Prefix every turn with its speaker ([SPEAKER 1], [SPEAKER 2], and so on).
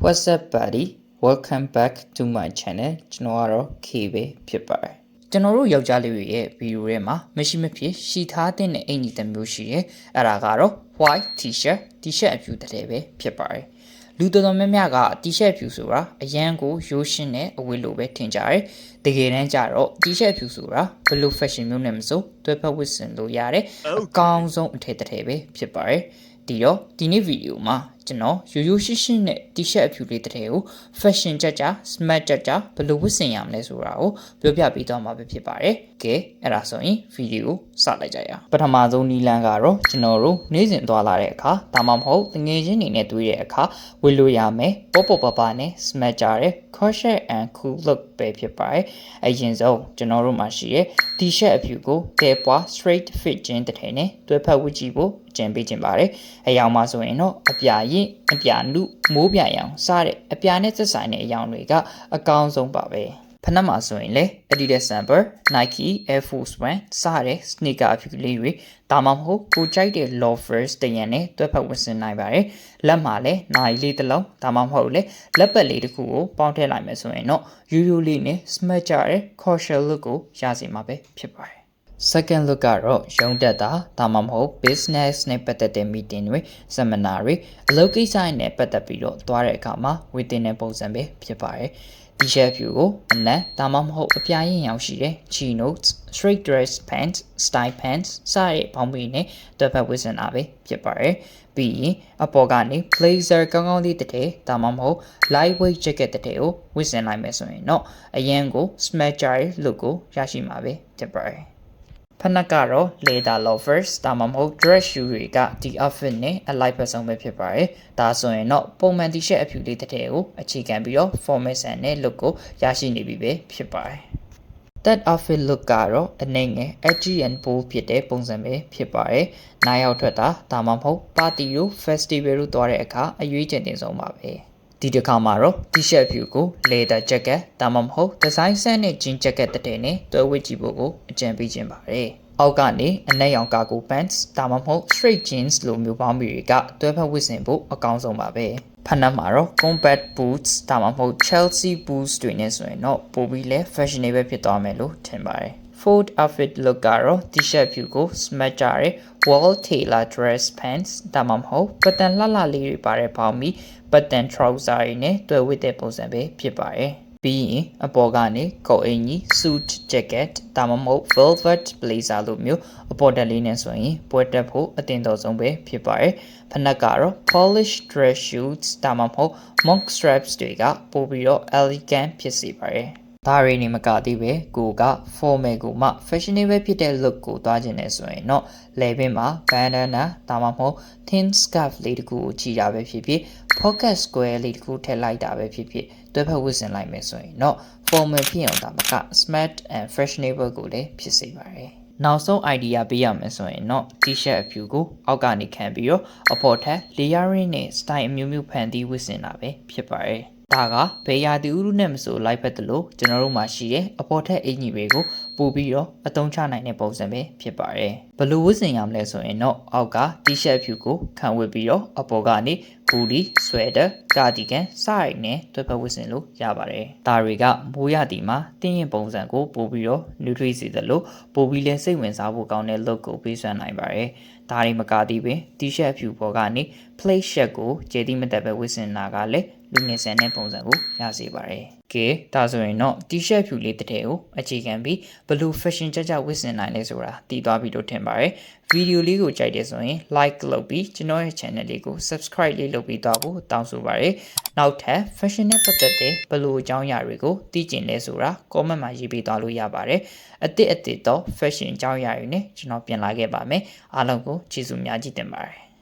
[SPEAKER 1] What's up buddy? Welcome back to my channel. ကျွန်တော်ကတော့ K ပဲဖြစ်ပါတယ်။ကျွန်တော်တို့ယောက်ျားလေးတွေရဲ့ဗီဒီယိုထဲမှာမရှိမဖြစ်ရှိထားတဲ့အင်ဂျီတစ်မျိုးရှိတယ်။အဲ့ဒါကတော့ white t-shirt အဖြူတစ်ထည်ပဲဖြစ်ပါတယ်။လူတော်တော်များများက t-shirt ဖြူဆိုတာအရန်ကိုရိုးရှင်းတဲ့အဝတ်လိုပဲထင်ကြတယ်။တကယ်တမ်းကျတော့ t-shirt ဖြူဆိုတာဘယ်လို fashion မျိုးနဲ့မဆိုတွဲဖက်ဝတ်ဆင်လို့ရတဲ့အကောင်းဆုံးအထည်တစ်ထည်ပဲဖြစ်ပါတယ်။ဒီနေ့ဗီဒီယိုမှာကျွန်တော်ရိုးရှင်းနဲ့ t-shirt အဖြူလေးတစ်ထည်ကို fashion ကြ smart ကြဘယ်လိုဝတ်ဆင်ရမလဲဆိုတာကိုပြောပြပေးသွားမှာပဲဖြစ်ပါတယ်။ကဲအဲ့ဒါဆိုရင်ဗီဒီယိုစလိုက်ကြရအောင်။ပထမဆုံးနည်းလမ်းကတော့ကျွန်တော်တို့နေ့စဉ်သွားလာတဲ့အခါဒါမှမဟုတ်ငွေချင်းနေနဲ့တွေ့တဲ့အခါဝတ်လို့ရမယ်ပေါ့ပနဲ့ smart ကြတဲ့ crochet and cool look ပဲဖြစ်ပါတယ်။အရင်ဆုံးကျွန်တော်တို့မှာရှိတဲ့ t-shirt အဖြူကိုတဲပွား straight fit ခြင်းတစ်ထည်နဲ့တွဲဖက်ဝတ်ကြည့်ဖို့အကြံပေးခြင်းပါတယ်။အရောင်မှာဆိုရင်တော့အပြာရင်အပြာနုမိုးပြရောင်စတဲ့အပြာနဲ့သက်ဆိုင်တဲ့အရောင်တွေကအကောင်းဆုံးပါပဲဖနက်မှာဆိုရင်လေ Adidas Samba, Nike Air Force One စတဲ့ sneaker အဖြူလေးတွေဒါမှမဟုတ်ကိုကြိုက်တဲ့ loafers တရံနဲ့တွဲဖက်ဝတ်ဆင်နိုင်ပါတယ်လက်မှာလည်းနိုင်လေးတစ်လုံးဒါမှမဟုတ်လေလက်ပတ်လေးတစ်ခုကိုပေါင်းထည့်လိုက်မယ်ဆိုရင်တော့ရိုးလေးနဲ့ smart ကြတဲ့ casual look ကိုရစေမှာပဲဖြစ်ပါတယ်Second look ကတော့ရုံးတက်တာဒါမှမဟုတ် business နဲ့ပတ်သက်တဲ့ meeting တွေ seminar တွေအလုပ်ကိစ္စနဲ့ပတ်သက်ပြီးတော့သွားတဲ့အခါမှာဝတ်တင်တဲ့ပုံစံပဲဖြစ်ပါတယ်။ T-shirt ဖြူကိုအနက်ဒါမှမဟုတ်အပြာရင်ရောင်ရှိတဲ့ chinos, straight dress pants, style pants စတဲ့ဘောင်းဘီနဲ့တွဲဖက်ဝတ်ဆင်တာပဲဖြစ်ပါတယ်။ပြီးရင်အပေါ်ကနေ blazer ကောင်းလေးတစ်ထည်ဒါမှမဟုတ် lightweight jacket တစ်ထည်ကိုဝတ်ဆင်လိုက်မယ်ဆိုရင်တော့အရင်ကို smart ကြတဲ့ look ကိုရရှိမှာပဲဖြစ်ပါတယ်။ဖနက်ကတော့ leather loafers ဒါမှမဟုတ် dress shoe တွေကဒီ outfit နဲ့အလိုက်ဖက်ဆုံးပဲဖြစ်ပါတယ်။ဒါဆိုရင်တော့ပုံမှန် t-shirt အဖြူလေးတစ်ထည်ကိုအခြေခံပြီးတော့ formal ဆန်တဲ့ look ကိုရရှိနေပြီပဲဖြစ်ပါတယ်။ That outfit look ကတော့အနေငယ် edgy and bold ဖြစ်တဲ့ပုံစံပဲဖြစ်ပါတယ်။နိုင်ရောက်ထွက်တာဒါမှမဟုတ် party တို့ festival တို့သွားတဲ့အခါအရွေးချယ်တင်ဆုံးပါပဲ။ဒီတစ်ခါမှာတော့ t-shirt ဖြူကို leather jacket ဒါမှမဟုတ် design ဆန်တဲ့ jean jacket တစ်ထည်နဲ့တွဲဝတ်ကြည့်ဖို့ကိုအကြံပေးခြင်းပါတယ်။အောက်ကနေအနက်ရောင်ကာကို pants ဒါမှမဟုတ် straight jeans လိုမျိုးပေါင်းပြီးတွေကတွဲဖက်ဝတ်ဆင်ဖို့အကောင်းဆုံးပါပဲ။ဖနက်မှာတော့ combat boots ဒါမှမဟုတ် Chelsea boots တွေနဲ့ဆိုရင်တော့ပိုပြီးလဲ fashionable ဖြစ်သွားမယ်လို့ထင်ပါတယ်။ Fourth outfit look ကတော့ t-shirt ဖြူကို smart ကြတဲ့ wall tailor dress pants ဒါမှမဟုတ် button လှလေးတွေပါတဲ့ပေါင်းပြီး button trouser တွေနဲ့တွဲဝတ်တဲ့ပုံစံပဲဖြစ်ပါတယ်။ပြီးရင်အပေါ်ကနေကော်အင်ကြီး suit jacket ဒါမှမဟုတ် velvet blazer လိုမျိုးအပေါ်တက်လေးနဲ့ဆိုရင်ပွဲတက်ဖို့အသင့်တော်ဆုံးပဲဖြစ်ပါတယ်။ဖနက်ကတော့ polished dress shoes ဒါမှမဟုတ် monk straps တွေကပိုပြီးတော့ elegant ဖြစ်စေပါတယ်။ဒါရီနေမကသေးပဲကိုက formal ကိုမှ fashionable ဖြစ်တဲ့ look ကိုသွားခြင်းနဲ့ဆိုရင်တော့ legging မှာ bandana ဒါမှမဟုတ် thin scarf လေးတစ်ခုကိုချီတာပဲဖြစ်ဖြစ် pocket square လေးတစ်ခုထည့်လိုက်တာပဲဖြစ်ဖြစ်တွဲဖက်ဝတ်ဆင်လိုက်မယ်ဆိုရင်တော့ formal ဖြစ်အောင်ဒါမှက smart and fashionable ကိုလည်းဖြစ်စေပါတယ်နောက်ဆုံး idea ပေးရမယ်ဆိုရင်တော့ t-shirt အဖြူကိုအောက်ကနေခံပြီးတော့အပေါ်ထပ် layering နဲ့ style အမျိုးမျိုးဖန်တီးဝတ်ဆင်တာပဲဖြစ်ပါတယ်ဒါကဘယ်ရာသီဥတုနဲ့မဆိုလိုက်ဖက်တယ်လို့ကျွန်တော်တို့မှာရှိတဲ့အပေါ်ထက်အင်ကြီးတွေကိုပို့ပြီးတော့အသုံးချနိုင်တဲ့ပုံစံပဲဖြစ်ပါတယ်ဘယ်လိုဝတ်ဆင်ရမလဲဆိုရင်တော့အောက်က t-shirt ဖြူကိုခံဝတ်ပြီးတော့အပေါ်ကနေ hoodie, sweater, cardigan စရိုက်နဲ့တွဲဖက်ဝတ်ဆင်လို့ရပါတယ်ဒါတွေကမိုးရသည်မှာတင်းရင်ပုံစံကိုပို့ပြီးတော့ nutrient စေတယ်လို့ပို့ပြီးလဲစိတ်ဝင်စားဖို့ကောင်းတဲ့ look ကိုပေးစွမ်းနိုင်ပါတယ်ဒါတွေမကသေးပင် t-shirt ဖြူပေါ်ကနေ plate shirt ကိုကျေတိမတက်ပဲဝတ်ဆင်တာကလည်းလူငယ်ဆန်တဲ့ပုံစံကိုရစေပါတယ်။ကဲဒါဆိုရင်တော့ t-shirt ဖြူလေးတစ်ထည်ကိုအခြေခံပြီးဘယ်လို fashion ကြဝတ်ဆင်နိုင်လဲဆိုတာသိသွားပြီလို့ထင်ပါတယ်။ဗီဒီယိုလေးကိုကြိုက်တယ်ဆိုရင် like လုပ်ပြီးကျွန်တော်ရဲ့ channel လေးကို subscribe လေးလုပ်ပြီးတော့ဖို့တောင်းဆိုပါတယ်။နောက်ထပ် fashion နဲ့ပတ်သက်တဲ့ဘယ်လိုအကြောင်းအရာတွေကိုသိကျင်လဲဆိုတာ comment မှာရေးပေးသွားလို့ရပါတယ်။အသစ်တော့ fashion အကြောင်းအရာတွေနဲ့ကျွန်တော်ပြန်လာခဲ့ပါမယ်။အားလုံးကိုကျေးဇူးများကြီးတင်ပါတယ်။